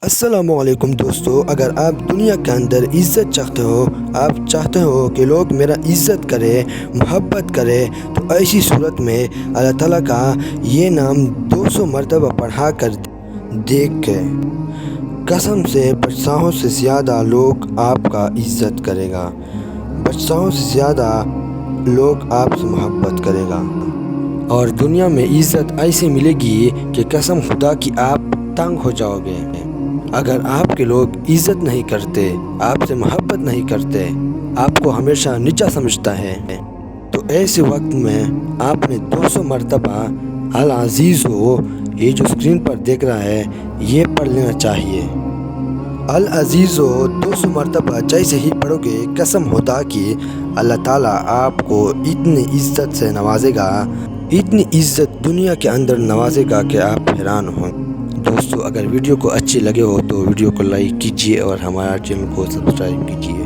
السلام علیکم دوستو، اگر آپ دنیا کے اندر عزت چاہتے ہو، آپ چاہتے ہو کہ لوگ میرا عزت کرے، محبت کرے، تو ایسی صورت میں اللہ تعالیٰ کا یہ نام 200 مرتبہ پڑھا کر دیکھ کے قسم سے بادشاہوں سے زیادہ لوگ آپ کا عزت کرے گا، بادشاہوں سے زیادہ لوگ آپ سے محبت کرے گا، اور دنیا میں عزت ایسے ملے گی کہ قسم خدا کی آپ تنگ ہو جاؤ گے۔ اگر آپ کے لوگ عزت نہیں کرتے، آپ سے محبت نہیں کرتے، آپ کو ہمیشہ نیچا سمجھتا ہے، تو ایسے وقت میں آپ نے 200 مرتبہ العزیز ہو، یہ جو اسکرین پر دیکھ رہا ہے، یہ پڑھ لینا چاہیے۔ العزیز ہو 200 مرتبہ جیسے ہی پڑھو گے، قسم خدا کی اللہ تعالیٰ آپ کو اتنی عزت سے نوازے گا، اتنی عزت دنیا کے اندر نوازے گا کہ آپ حیران ہوں۔ دوستو، اگر ویڈیو کو اچھی لگے ہو تو ویڈیو کو لائک کیجیے اور ہمارا چینل کو سبسکرائب کیجیے۔